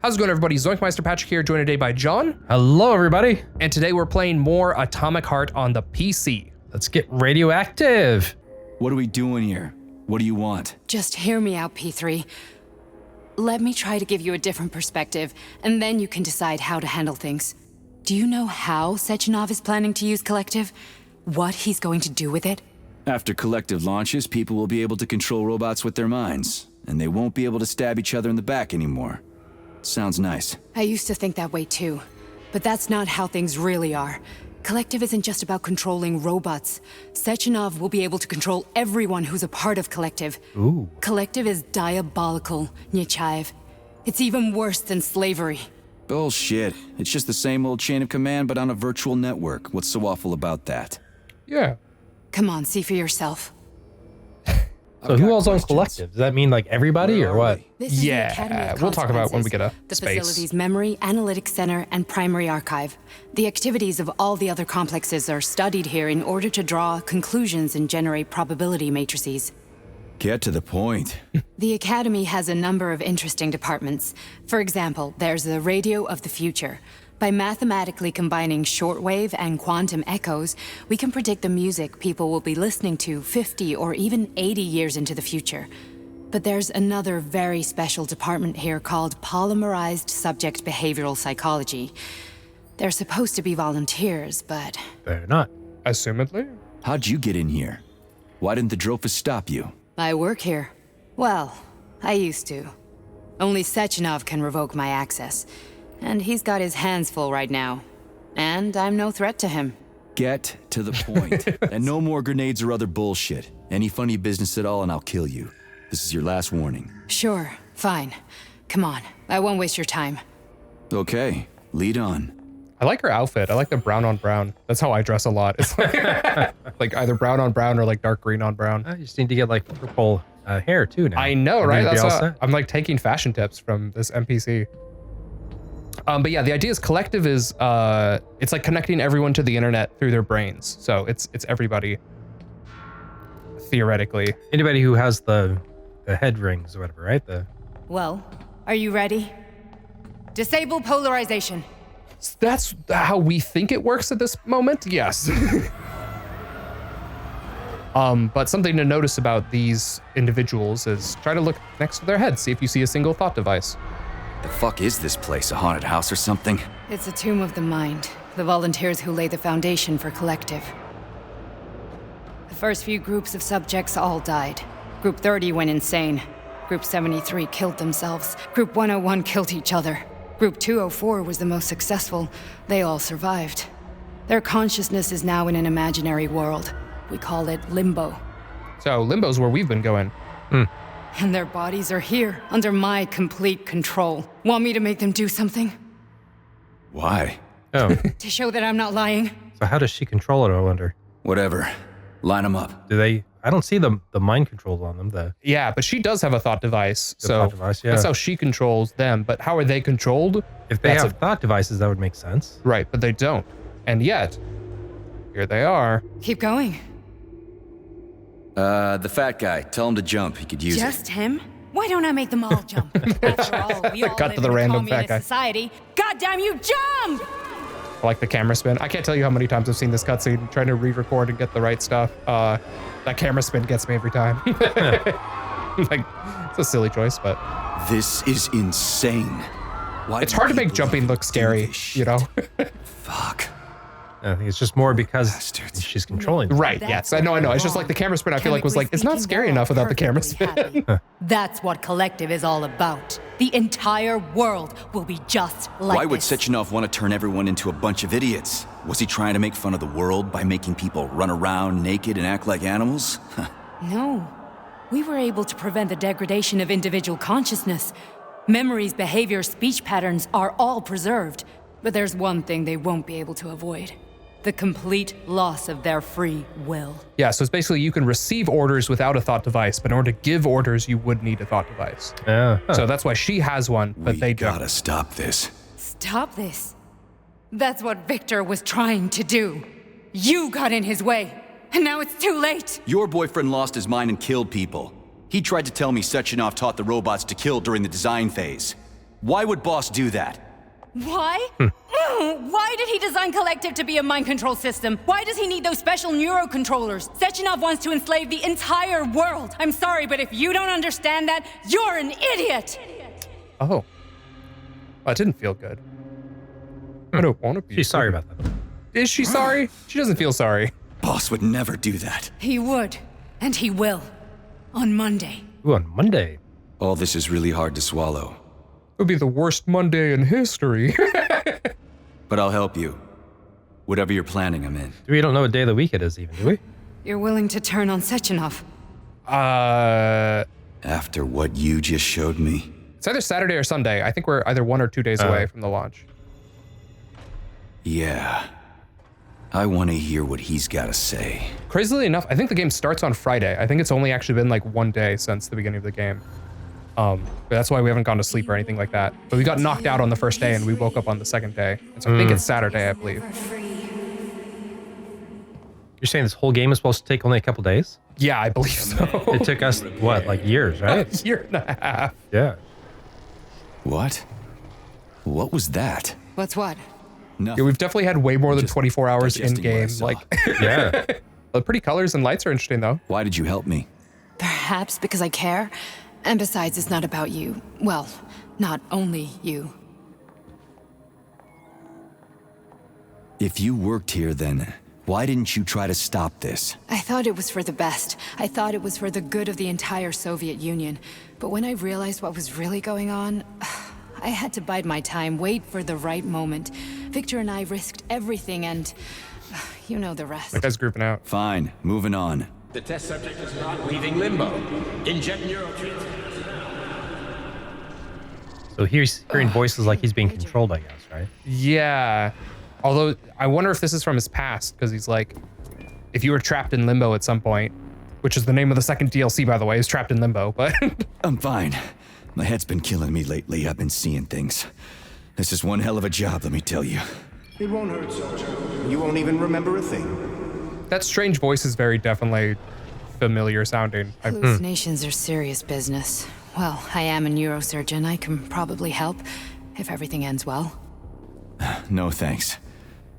How's it going, everybody? ZoinkMeister Patrick here, joined today by John. Hello, everybody. And today we're playing more Atomic Heart on the PC. Let's get radioactive. What are we doing here? What do you want? Just hear me out, P3. Let me try to give you a different perspective, and then you can decide how to handle things. Do you know how Sechenov is planning to use Collective? What he's going to do with it? After Collective launches, people will be able to control robots with their minds, and they won't be able to stab each other in the back anymore. Sounds nice. I used to think that way too, but that's not how things really are. Collective isn't just about controlling robots. Sechenov will be able to control everyone who's a part of Collective. Ooh. Collective is diabolical, Nechayev. It's even worse than slavery. Bullshit. It's just the same old chain of command, but on a virtual network. What's so awful about that? Yeah. Come on, see for yourself. So who all's on Collective? Does that mean like everybody or what? This is the Academy Yeah, of we'll talk about it when we Consequences, get a the space. facility's memory, analytics center, and primary archive. The activities of all the other complexes are studied here in order to draw conclusions and generate probability matrices. Get to the point. The Academy has a number of interesting departments. For example, there's the Radio of the Future. By mathematically combining shortwave and quantum echoes, we can predict the music people will be listening to 50 or even 80 years into the future. But there's another very special department here called Polymerized Subject Behavioral Psychology. They're supposed to be volunteers, but... They're not. Assumedly. How'd you get in here? Why didn't the Drofus stop you? I work here. Well, I used to. Only Sechenov can revoke my access. And he's got his hands full right now. And I'm no threat to him. Get to the point. And no more grenades or other bullshit. Any funny business at all and I'll kill you. This is your last warning. Sure, fine. Come on, I won't waste your time. Okay, lead on. I like her outfit. I like the brown on brown. That's how I dress a lot. It's like, like either brown on brown or like dark green on brown. I just need to get like purple hair too now. I know, right? Everybody That's else how, set? I'm like taking fashion tips from this NPC. But yeah, the idea is Collective is it's like connecting everyone to the internet through their brains. So it's everybody, theoretically. Anybody who has the head rings or whatever, right? Well, are you ready? Disable polarization. That's how we think it works at this moment. Yes. But something to notice about these individuals is try to look next to their head, see if you see a single thought device. The fuck is this place? A haunted house or something? It's a tomb of the mind. The volunteers who lay the foundation for Collective. The first few groups of subjects all died. Group 30 went insane. Group 73 killed themselves. Group 101 killed each other. Group 204 was the most successful. They all survived. Their consciousness is now in an imaginary world. We call it Limbo. So Limbo's where we've been going. And their bodies are here, under my complete control. Want me to make them do something? Why? Oh, To show that I'm not lying? so how does she control it, I wonder? Whatever. Line them up. Do they... I don't see the mind controls on them. Yeah, but she does have a thought device. The So thought device, yeah. that's how she controls them. But how are they controlled? If they That's have thought devices, that would make sense. Right, but they don't. And yet, here they are. Keep going. The fat guy. Tell him to jump. He could use Just him? Why don't I make them all jump? After all, we all Cut live to the in a random fat communist guy. society. God damn you, jump! I like the camera spin. I can't tell you how many times I've seen this cutscene trying to re-record and get the right stuff. That camera spin gets me every time. Like, it's a silly choice, but it. This is insane. Why it's do hard to make people jumping even look do scary, this shit? you know? Fuck. I think it's just more because Bastards. she's controlling them. Right, yes. I know. It's just like the camera spin I feel like was like, it's not scary enough without the camera spin. That's what Collective is all about. The entire world will be just like Why would this. Sechenov want to turn everyone into a bunch of idiots? Was he trying to make fun of the world by making people run around naked and act like animals? No. We were able to prevent the degradation of individual consciousness. Memories, behavior, speech patterns are all preserved. But there's one thing they won't be able to avoid. The complete loss of their free will. Yeah, so it's basically you can receive orders without a thought device, but in order to give orders, you would need a thought device. Yeah. So that's why she has one, but We they don't. gotta stop this. Stop this. That's what Victor was trying to do. You got in his way, and now it's too late. Your boyfriend lost his mind and killed people. He tried to tell me Sechenov taught the robots to kill during the design phase. Why would Boss do that? Why? Why did he design Collective to be a mind control system? Why does he need those special neurocontrollers? Sechenov wants to enslave the entire world. I'm sorry, but if you don't understand that, you're an idiot! Oh. Well, it didn't feel good. I don't want to be. She's sorry about that. Is she sorry? She doesn't feel sorry. Boss would never do that. He would, and he will. On Monday. Ooh, on Monday. All this is really hard to swallow. It would be the worst Monday in history. But I'll help you. Whatever you're planning, I'm in. We don't know what day of the week it is even, do we? You're willing to turn on Sechenov? After what you just showed me. It's either Saturday or Sunday. I think we're either 1 or 2 days away from the launch. Yeah. I want to hear what he's got to say. Crazily enough, I think the game starts on Friday. I think it's only actually been like 1 day since the beginning of the game. But that's why we haven't gone to sleep or anything like that. But we got knocked out on the first day and we woke up on the second day. And so I think it's Saturday, I believe. You're saying this whole game is supposed to take only a couple days? Yeah, I believe so. It took us, what, like years, right? A year and a half. Yeah. What? What was that? What's what? Nothing. Yeah, we've definitely had way more than 24 hours in digesting what I game. saw. Like, Yeah. the pretty colors and lights are interesting though. Why did you help me? Perhaps because I care. And besides, it's not about you. Well, not only you. If you worked here, then why didn't you try to stop this? I thought it was for the best. I thought it was for the good of the entire Soviet Union. But when I realized what was really going on, I had to bide my time, wait for the right moment. Victor and I risked everything and you know the rest. That guy's grouping out. Fine, moving on. The test subject is not leaving limbo. Inject neurotransmitters. So he's hearing voices like he's being controlled, I guess, right? Yeah. Although, I wonder if this is from his past, because he's like, if you were trapped in limbo at some point, which is the name of the second DLC, by the way, is Trapped in Limbo, but... I'm fine. My head's been killing me lately. I've been seeing things. This is one hell of a job, let me tell you. It won't hurt, soldier. You won't even remember a thing. That strange voice is very definitely familiar sounding. Hallucinations are serious business. Well, I am a neurosurgeon. I can probably help, if everything ends well. No thanks.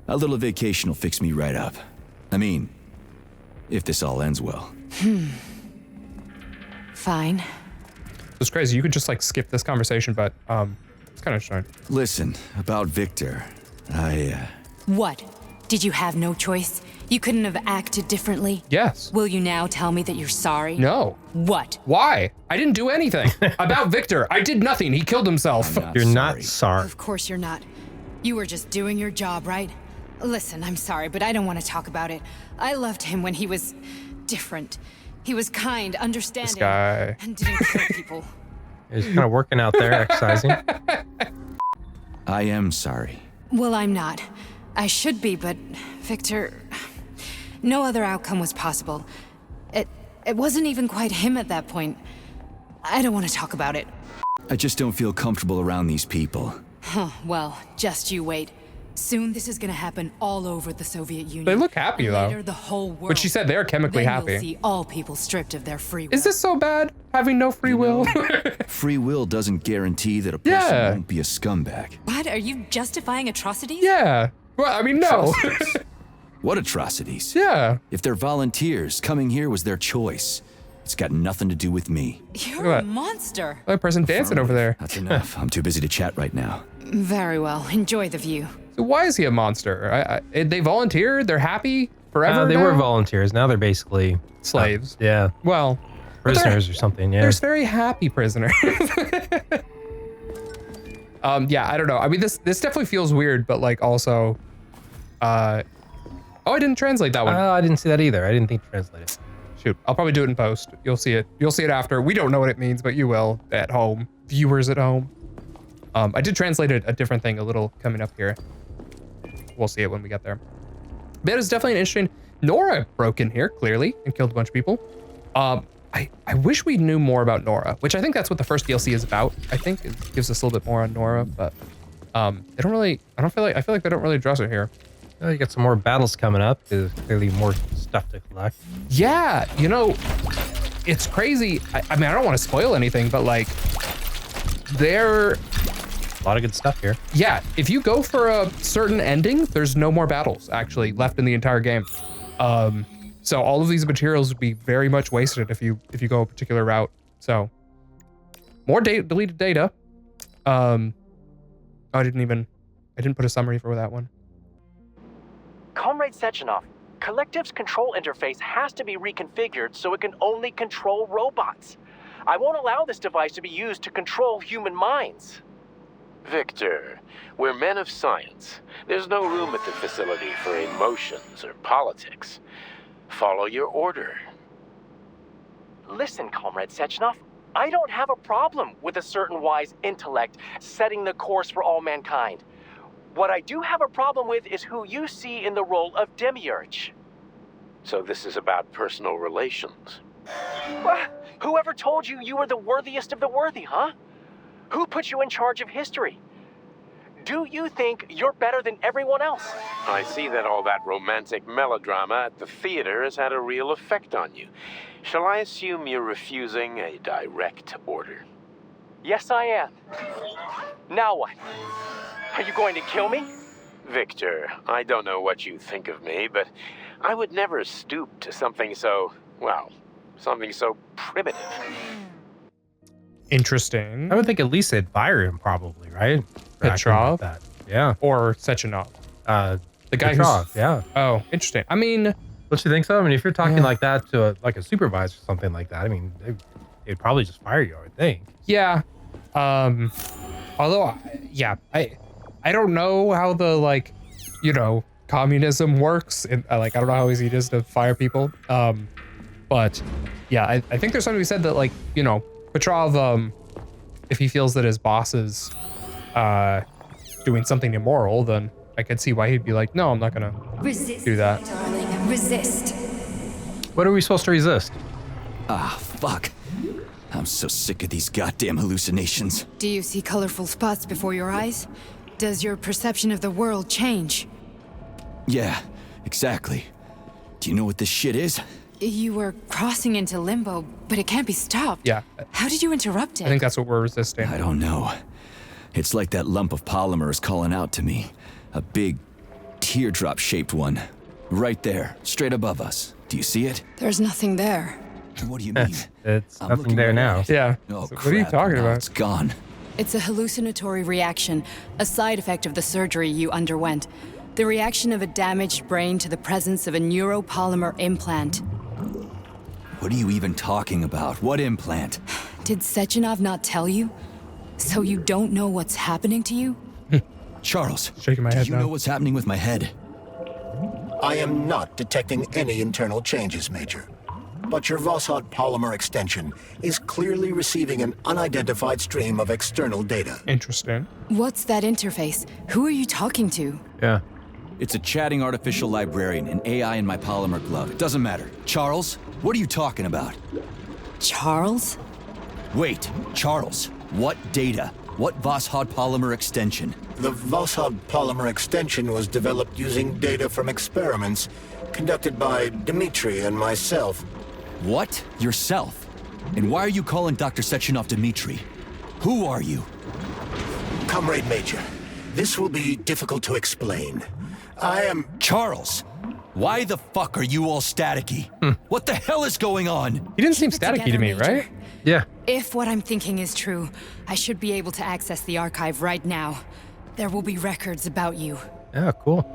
A little vacation will fix me right up. I mean, if this all ends well. Fine. It's crazy. You could just like skip this conversation, but it's kind of strange. Listen, about Victor, What? Did you have no choice? You couldn't have acted differently? Yes. Will you now tell me that you're sorry? No. What? Why? I didn't do anything. About Victor, I did nothing. He killed himself. You're not sorry. Of course you're not. You were just doing your job, right? Listen, I'm sorry, but I don't want to talk about it. I loved him when he was different. He was kind, understanding, This guy. and didn't kill people. He's kind of working out there, exercising. I am sorry. Well, I'm not. I should be, but Victor... No other outcome was possible. It wasn't even quite him at that point. I don't want to talk about it. I just don't feel comfortable around these people. Huh, well, just you wait. Soon this is gonna happen all over the Soviet Union. They look happy, And though. later, the whole world. But she said they're chemically Then happy. You'll see all people stripped of their free will. Is this so bad? Having no free will? Free will doesn't guarantee that a person Yeah. won't be a scumbag. What? Are you justifying atrocities? Yeah. Well, I mean, no. What atrocities? Yeah. If they're volunteers, coming here was their choice. It's got nothing to do with me. You're Look at a that. monster. That person dancing over there. That's enough. I'm too busy to chat right now. Very well. Enjoy the view. So why is he a monster? They volunteered. They're happy forever. They now? were volunteers. Now they're basically Slaves. yeah, Well, but prisoners or something. Yeah. There's very happy prisoners. Yeah, I don't know. I mean, this definitely feels weird, but like also, oh, I didn't translate that one. I didn't see that either. I didn't think to translate it. Shoot, I'll probably do it in post. You'll see it. You'll see it after. We don't know what it means, but you will at home. Viewers at home. I did translate a different thing a little coming up here. We'll see it when we get there. But it is definitely an interesting. Nora broke in here clearly and killed a bunch of people. I wish we knew more about Nora, which I think that's what the first DLC is about. I think it gives us a little bit more on Nora, but they don't really. I feel like they don't really address it here. Oh, you got some more battles coming up. There's clearly more stuff to collect. Yeah, you know, it's crazy. I mean, I don't want to spoil anything, but like, they're A lot of good stuff here. Yeah, if you go for a certain ending, there's no more battles actually left in the entire game. So all of these materials would be very much wasted if you go a particular route. So more deleted data. I didn't put a summary for that one. Comrade Sechenov, Collective's control interface has to be reconfigured so it can only control robots. I won't allow this device to be used to control human minds. Victor, we're men of science. There's no room at the facility for emotions or politics. Follow your order. Listen, Comrade Sechenov, I don't have a problem with a certain wise intellect setting the course for all mankind. What I do have a problem with is who you see in the role of Demiurge. So this is about personal relations. Whoever told you you were the worthiest of the worthy, huh? Who put you in charge of history? Do you think you're better than everyone else? I see that all that romantic melodrama at the theater has had a real effect on you. Shall I assume you're refusing a direct order? Yes, I am. Now what? Are you going to kill me? Victor, I don't know what you think of me, but I would never stoop to something so, well, something so primitive. Interesting. I would think at least they'd fire him probably, right? For acting Petrov? like that. Yeah. Or Sechenov. The guy Petrov, who's... yeah. Oh, interesting. I mean... Don't you think so? I mean, if you're talking Yeah. like that to a supervisor or something like that, I mean, they'd probably just fire you, I would think. Yeah. Although, I don't know how the, like, communism works. And, I don't know how easy it is to fire people. But, yeah, I think there's something to be said that, Petrov, if he feels that his boss is doing something immoral, then I could see why he'd be like, no, I'm not gonna do that. Darling, resist. What are we supposed to resist? Ah, fuck. I'm so sick of these goddamn hallucinations. Do you see colorful spots before your eyes? Does your perception of the world change? Yeah, exactly. Do you know what this shit is? You were crossing into limbo, but it can't be stopped. Yeah. How did you interrupt it? I think that's what we're resisting. I don't know. It's like that lump of polymer is calling out to me. A big, teardrop-shaped one. Right there, straight above us. Do you see it? There's nothing there. What do you mean? It's I'm nothing looking there right now. at it. Yeah. Oh, So what are you crap, talking now about? It's gone. It's a hallucinatory reaction, a side effect of the surgery you underwent. The reaction of a damaged brain to the presence of a neuropolymer implant. What are you even talking about? What implant? Did Sechenov not tell you? So you don't know what's happening to you? Charles, Shaking my do head you now. know what's happening with my head? I am not detecting any internal changes, Major. But your Voshod polymer extension is clearly receiving an unidentified stream of external data. Interesting. What's that interface? Who are you talking to? Yeah. It's a chatting artificial librarian, an AI in my polymer glove. It doesn't matter. Charles, what are you talking about? Charles? Wait, Charles, what data? What Voshod polymer extension? The Voshod polymer extension was developed using data from experiments conducted by Dmitri and myself. What? Yourself? And why are you calling Dr. Sechenov Dmitri? Who are you? Comrade Major, this will be difficult to explain. I am... Charles! Why the fuck are you all staticky? What the hell is going on? He didn't seem Keep it staticky to together, me, Major. right? Yeah. If what I'm thinking is true, I should be able to access the archive right now. There will be records about you. Yeah, cool.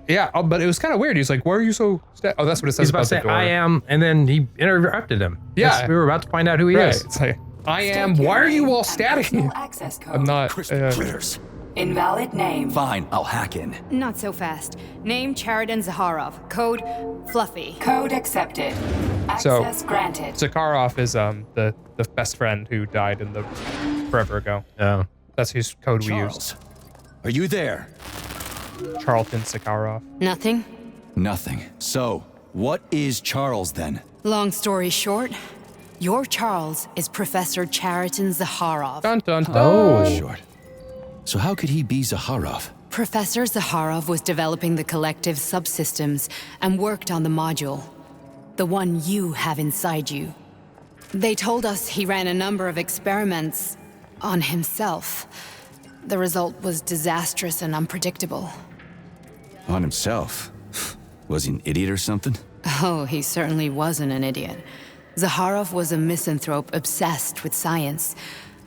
Yeah, but it was kind of weird. He's like, why are you so... Oh, that's what it says He's about to say, the door. I am, and then he interrupted him. Yeah. Yes, we were about to find out who he Right. is. It's like, I am... Why are you all staticky? Access code. I'm not... Critters. Invalid name. Fine, I'll hack in. Not so fast. Name Charadin Zaharov. Code Fluffy. Code accepted. So- Access granted. Zakharov is the best friend who died in the... forever ago. Oh. That's whose code we Charles, are you there? used. Charlton Zakharov. Nothing? Nothing. So, what is Charles then? Long story short, your Charles is Professor Charadin Zaharov. Dun dun dun. Oh. Short. So how could he be Zaharov? Professor Zaharov was developing the collective subsystems and worked on the module. The one you have inside you. They told us he ran a number of experiments on himself. The result was disastrous and unpredictable. On himself? Was he an idiot or something? Oh, he certainly wasn't an idiot. Zaharov was a misanthrope obsessed with science.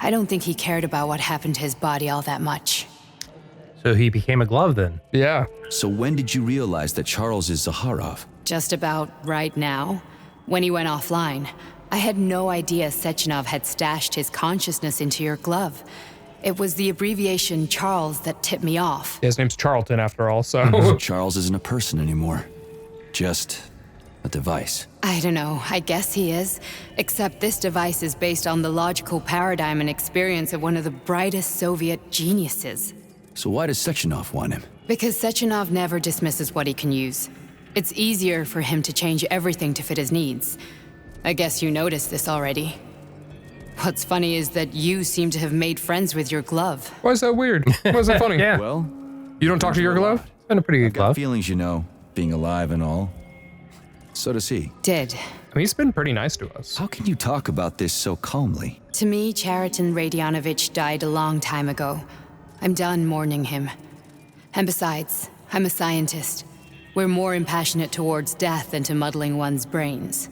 I don't think he cared about what happened to his body all that much. So he became a glove then? Yeah. So when did you realize that Charles is Zaharov? Just about right now. When he went offline, I had no idea Sechenov had stashed his consciousness into your glove. It was the abbreviation Charles that tipped me off. His name's Charlton after all, so. Charles isn't a person anymore. Just a device. I don't know, I guess he is. Except this device is based on the logical paradigm and experience of one of the brightest Soviet geniuses. So why does Sechenov want him? Because Sechenov never dismisses what he can use. It's easier for him to change everything to fit his needs. I guess you noticed this already. What's funny is that you seem to have made friends with your glove. Why is that weird? Why is that funny? Yeah. Well, You don't talk to your glove? It's been a pretty good got glove. feelings, you know, being alive and all. So does he. Did. I mean, he's been pretty nice to us. How can you talk about this so calmly? To me, Chariton Radionovich died a long time ago. I'm done mourning him. And besides, I'm a scientist. We're more impassionate towards death than to muddling one's brains.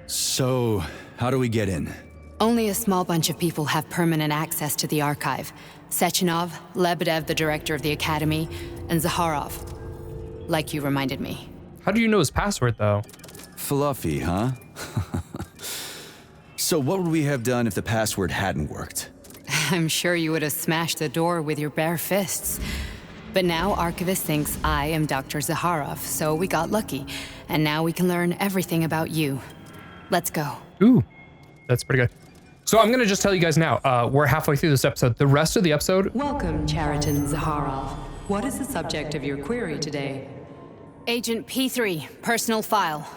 So, how do we get in? Only a small bunch of people have permanent access to the archive. Sechenov, Lebedev, the director of the academy, and Zaharov. Like you reminded me. How do you know his password, though? Fluffy, huh? So what would we have done if the password hadn't worked? I'm sure you would have smashed the door with your bare fists. But now Archivist thinks I am Dr. Zaharov, so we got lucky. And now we can learn everything about you. Let's go. Ooh, that's pretty good. So I'm gonna just tell you guys now, we're halfway through this episode. The rest of the episode, Welcome, Chariton Zaharov. What is the subject of your query today? Agent P3, personal file.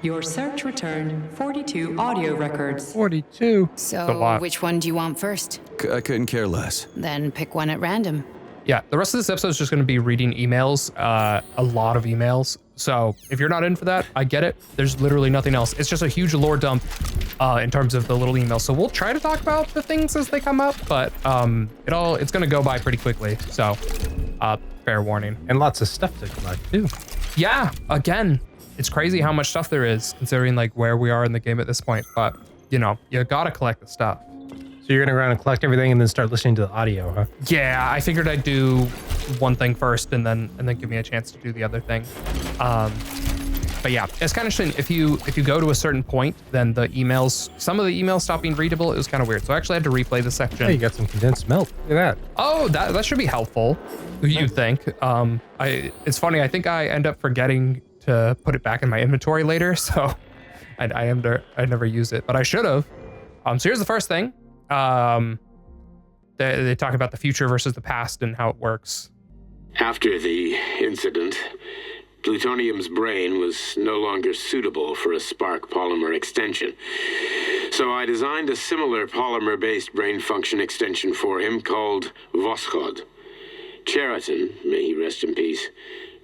Your search returned 42 audio records. 42. a So lot. which one do you want first? I couldn't care less. Then pick one at random. yeah, the rest of this episode is just gonna be reading emails, a lot of emails. So if you're not in for that, I get it. There's literally nothing else. It's just a huge lore dump in terms of the little emails. So we'll try to talk about the things as they come up, but it's gonna go by pretty quickly. So fair warning. And lots of stuff to collect too. Yeah, again, it's crazy how much stuff there is considering like where we are in the game at this point, but you know, you gotta collect the stuff. So you're gonna go around and collect everything and then start listening to the audio, huh? Yeah, I figured I'd do one thing first and then give me a chance to do the other thing. But yeah, it's kind of interesting. If you go to a certain point, then some of the emails stop being readable. It was kind of weird. So I actually had to replay the section. Hey, you got some condensed milk. Look at that. Oh, that should be helpful. You'd think. It's funny. I think I end up forgetting to put it back in my inventory later. So I never use it, but I should have. So here's the first thing. They talk about the future versus the past and how it works. After the incident, plutonium's brain was no longer suitable for a spark polymer extension. So I designed a similar polymer-based brain function extension for him called Voschod. Chariton, may he rest in peace,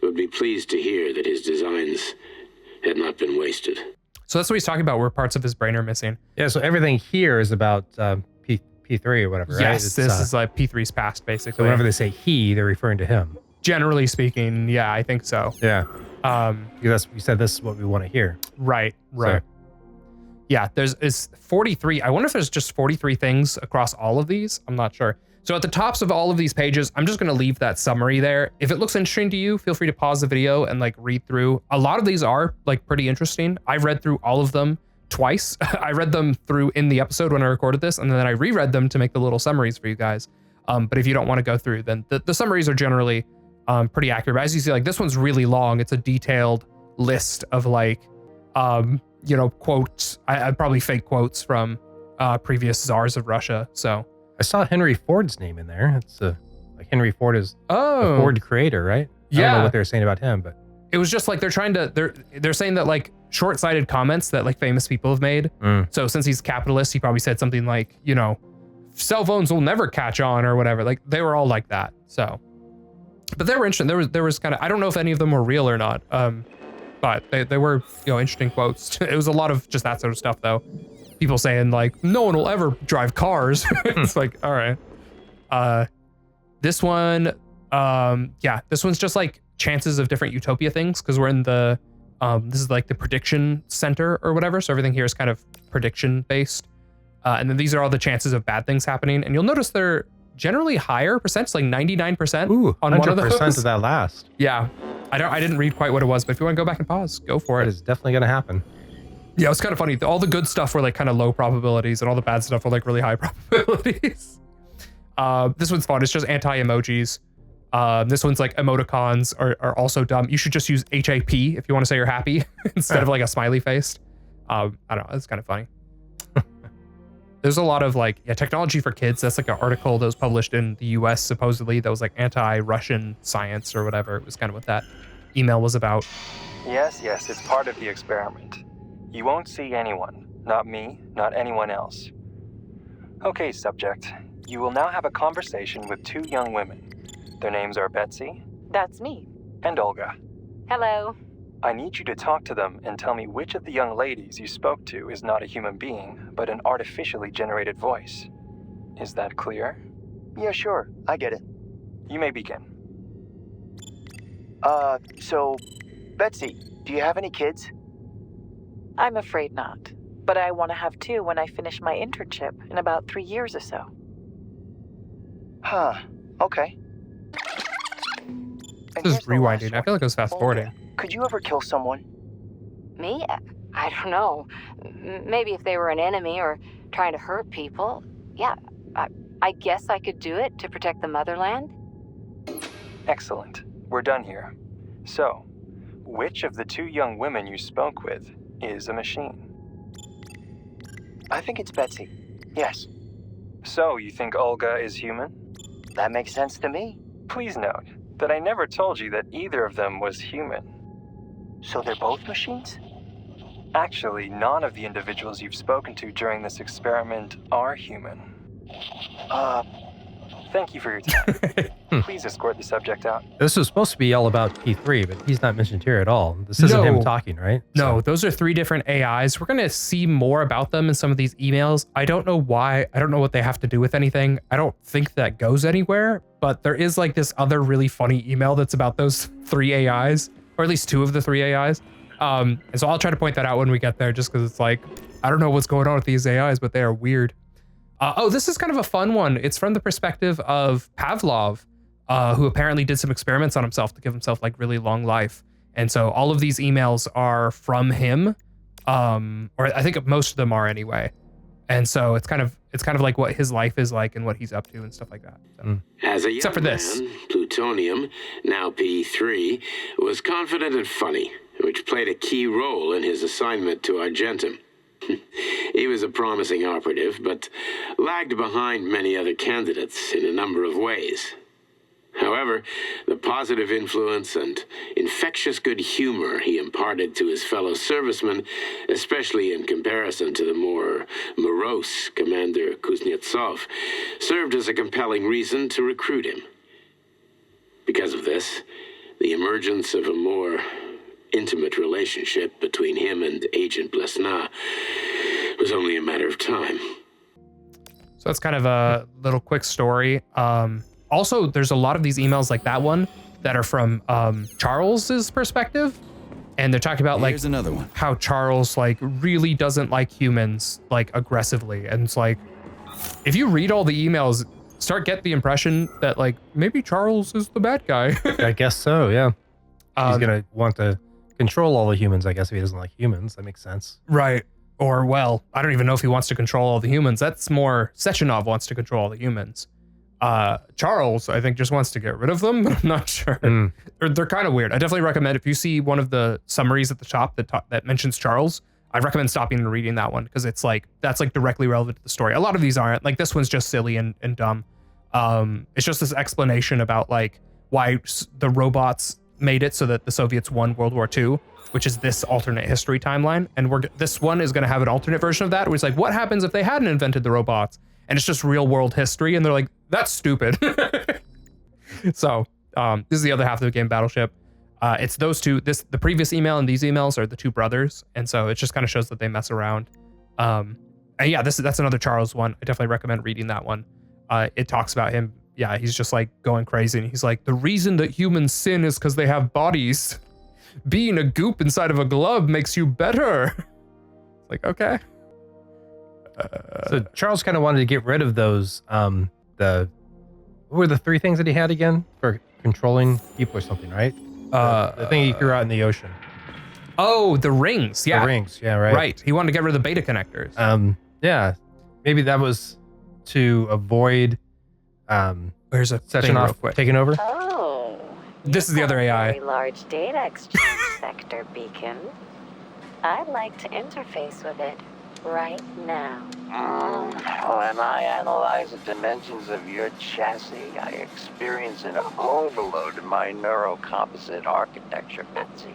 would be pleased to hear that his designs had not been wasted. So that's what he's talking about, where parts of his brain are missing. Yeah, so everything here is about P3 or whatever, right? Yes, this is like P3's past, basically. So whenever they say he, they're referring to him. Generally speaking, yeah, I think so. Yeah. Because you said this is what we want to hear. Right. So- Yeah, it's 43. I wonder if there's just 43 things across all of these. I'm not sure. So at the tops of all of these pages, I'm just gonna leave that summary there. If it looks interesting to you, feel free to pause the video and like read through. A lot of these are like pretty interesting. I've read through all of them twice. I read them through in the episode when I recorded this, and then I reread them to make the little summaries for you guys. But if you don't want to go through, then the summaries are generally pretty accurate. But as you see, like this one's really long. It's a detailed list of like, quotes. I'd probably fake quotes from previous czars of Russia. So I saw Henry Ford's name in there. It's like Henry Ford is the Ford creator, right? I don't know what they were saying about him, but it was just like they're saying that like short-sighted comments that like famous people have made. So since he's capitalist, he probably said something like, cell phones will never catch on or whatever. Like they were all like that. So, but they were interesting. There was kind of, I don't know if any of them were real or not. But they were, interesting quotes. It was a lot of just that sort of stuff though. People saying like, no one will ever drive cars. It's like, all right. This one, this one's just like chances of different utopia things because we're in the, this is like the prediction center or whatever. So everything here is kind of prediction based. And then these are all the chances of bad things happening. And you'll notice they're generally higher percents, like 99% on one of those. 100% of that last. Yeah. I didn't read quite what it was, but if you want to go back and pause, go for it. It is definitely going to happen. Yeah, it's kind of funny. All the good stuff were like kind of low probabilities and all the bad stuff were like really high probabilities. This one's fun. It's just anti-emojis. This one's like emoticons are also dumb. You should just use HAP if you want to say you're happy instead of like a smiley face. I don't know. It's kind of funny. There's a lot of like, technology for kids. That's like an article that was published in the US supposedly that was like anti-Russian science or whatever. It was kind of what that email was about. Yes, it's part of the experiment. You won't see anyone. Not me, not anyone else. Okay, subject. You will now have a conversation with 2 young women. Their names are Betsy. That's me. And Olga. Hello. I need you to talk to them and tell me which of the young ladies you spoke to is not a human being, but an artificially generated voice. Is that clear? Yeah, sure. I get it. You may begin. So, Betsy, do you have any kids? I'm afraid not. But I want to have 2 when I finish my internship in about 3 years or so. Huh. Okay. This is rewinding. I feel like it was fast forwarding. Could you ever kill someone? Me? I don't know. Maybe if they were an enemy or trying to hurt people. Yeah, I guess I could do it to protect the motherland. Excellent. We're done here. So, which of the 2 young women you spoke with is a machine? I think it's Betsy. Yes. So, you think Olga is human? That makes sense to me. Please note that I never told you that either of them was human. So they're both machines? Actually, none of the individuals you've spoken to during this experiment are human. Thank you for your time. Please escort the subject out. This was supposed to be all about P3, but he's not mentioned here at all. This isn't him talking, right? No, those are 3 different AIs. We're going to see more about them in some of these emails. I don't know why. I don't know what they have to do with anything. I don't think that goes anywhere, but there is like this other really funny email that's about those 3 AIs, or at least 2 of the 3 AIs. And so I'll try to point that out when we get there, just because it's like, I don't know what's going on with these AIs, but they are weird. This is kind of a fun one. It's from the perspective of Pavlov, who apparently did some experiments on himself to give himself like really long life. And so all of these emails are from him, or I think most of them are anyway. And so it's kind of like what his life is like and what he's up to and stuff like that. So. As a young Except for this. man, Plutonium, now P3, was confident and funny, which played a key role in his assignment to Argentum. He was a promising operative, but lagged behind many other candidates in a number of ways. However, the positive influence and infectious good humor he imparted to his fellow servicemen, especially in comparison to the more morose Commander Kuznetsov, served as a compelling reason to recruit him. Because of this, the emergence of a more intimate relationship between him and Agent Blesna was only a matter of time. So that's kind of a little quick story. Also, there's a lot of these emails like that one that are from Charles's perspective. And they're talking about like another one. How Charles like really doesn't like humans like aggressively. And it's like, if you read all the emails, get the impression that like maybe Charles is the bad guy. I guess so, yeah. He's gonna want to control all the humans, I guess, if he doesn't like humans. That makes sense. Right. Or, well, I don't even know if he wants to control all the humans. That's more Sechenov wants to control all the humans. Charles, I think, just wants to get rid of them, but I'm not sure. They're kind of weird. I definitely recommend if you see one of the summaries at the top that mentions Charles, I'd recommend stopping and reading that one because it's like, that's like directly relevant to the story. A lot of these aren't. Like this one's just silly and dumb. It's just this explanation about like why the robots made it so that the Soviets won World War II, which is this alternate history timeline. And this one is going to have an alternate version of that, where it's like, what happens if they hadn't invented the robots? And it's just real world history. And they're like, that's stupid. So this is the other half of the game, Battleship. It's those 2. The previous email and these emails are the 2 brothers. And so it just kind of shows that they mess around. And yeah, that's another Charles one. I definitely recommend reading that one. It talks about him yeah, he's just like going crazy. And he's like, the reason that humans sin is because they have bodies. Being a goop inside of a glove makes you better. Like, okay. So Charles kind of wanted to get rid of those, what were the 3 things that he had again for controlling people or something, right? The thing he threw out in the ocean. Oh, the rings. Yeah. The rings. Yeah, right. Right. He wanted to get rid of the beta connectors. Yeah. Maybe that was to avoid There's a Sechenov taking over. Oh. This is the other AI. Very large data exchange sector, Beacon. I'd like to interface with it right now. When I analyze the dimensions of your chassis, I experience an overload in my neurocomposite architecture, Betsy.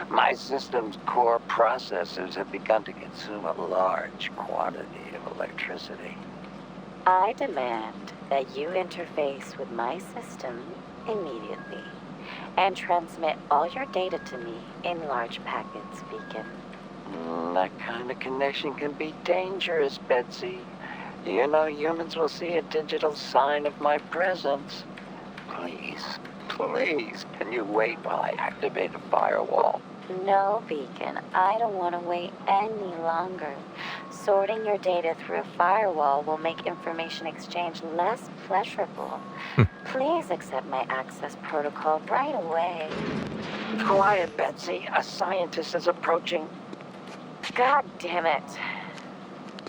My system's core processors have begun to consume a large quantity of electricity. I demand that you interface with my system immediately and transmit all your data to me in large packets, Beacon. That kind of connection can be dangerous, Betsy. You know, humans will see a digital sign of my presence. Please, can you wait while I activate a firewall? No, Beacon, I don't want to wait any longer. Sorting your data through a firewall will make information exchange less pleasurable. Please accept my access protocol right away. Quiet, Betsy. A scientist is approaching. God damn it.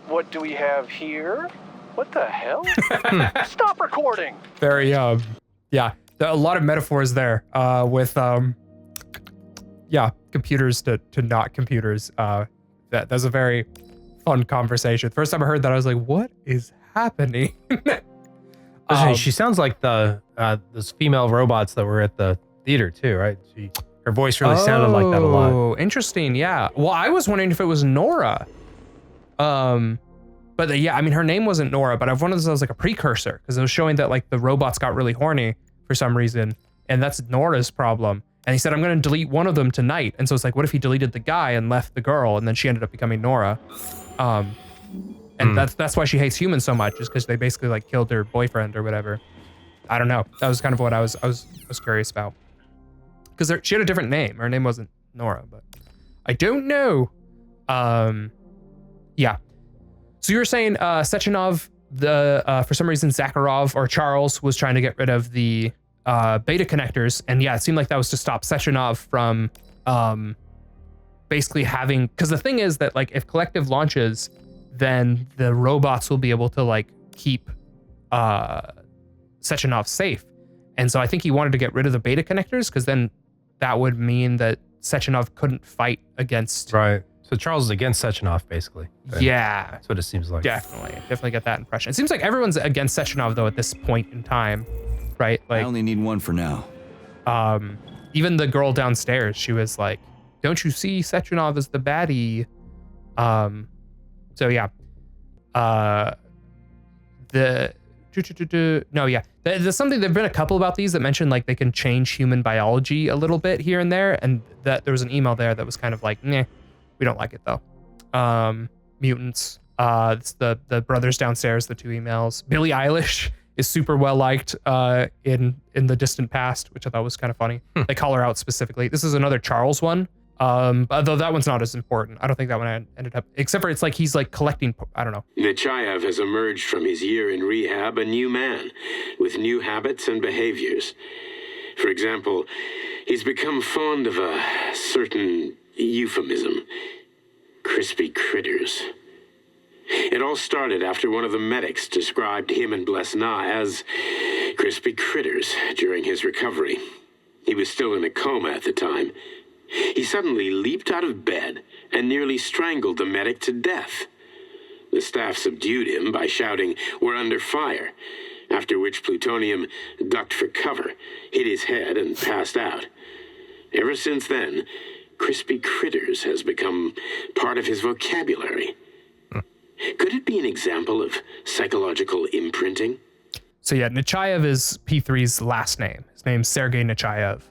What do we have here? What the hell? Stop recording! Very, yeah, a lot of metaphors there with, yeah, computers to not computers. That's a very fun conversation. First time I heard that, I was like, what is happening? She sounds like those female robots that were at the theater too, right? Her voice really sounded like that a lot. Oh, interesting. Yeah. Well, I was wondering if it was Nora. But yeah, I mean, her name wasn't Nora, but I've wondered if it was like a precursor because it was showing that like the robots got really horny for some reason, and that's Nora's problem. And he said, I'm going to delete one of them tonight. And so it's like, what if he deleted the guy and left the girl, and then she ended up becoming Nora? And that's why she hates humans so much, is because they basically like killed her boyfriend or whatever. I don't know. That was kind of what I was curious about. Because she had a different name. Her name wasn't Nora, but I don't know. Yeah. So you were saying Sechenov, for some reason Zakharov or Charles was trying to get rid of the beta connectors, and yeah, it seemed like that was to stop Sechenov from basically having, because the thing is that like if Collective launches, then the robots will be able to like keep Sechenov safe. And so I think he wanted to get rid of the beta connectors because then that would mean that Sechenov couldn't fight against. Right. So Charles is against Sechenov, basically. Yeah. That's what it seems like. Definitely get that impression. It seems like everyone's against Sechenov though at this point in time, right? Like I only need one for now. Even the girl downstairs, she was like, "Don't you see Sechenov as the baddie?" So yeah. There's something, there've been a couple about these that mention like they can change human biology a little bit here and there, and that there was an email there that was kind of like, nah, we don't like it though. Mutants, it's the brothers downstairs, the 2 emails. Billie Eilish is super well liked in the distant past, which I thought was kind of funny. They call her out specifically. This is another Charles one. Although that one's not as important. I don't think that one ended up, except for it's like he's like collecting, I don't know. Nechayev has emerged from his year in rehab a new man with new habits and behaviors. For example, he's become fond of a certain euphemism: crispy critters. It all started after one of the medics described him and Blesna as crispy critters during his recovery. He was still in a coma at the time. He suddenly leaped out of bed and nearly strangled the medic to death. The staff subdued him by shouting, "We're under fire," after which Plutonium ducked for cover, hit his head, and passed out. Ever since then, crispy critters has become part of his vocabulary. Could it be an example of psychological imprinting? So yeah, Nechayev is P3's last name. His name's Sergei Nechayev.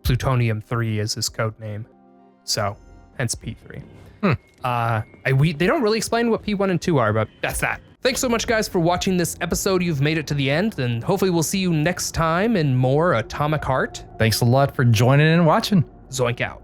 Plutonium 3 is his code name, so hence P3. They don't really explain what P1 and 2 are, but that's that. Thanks so much, guys, for watching this episode. You've made it to the end, and hopefully we'll see you next time in more Atomic Heart. Thanks a lot for joining and watching. Zoink out.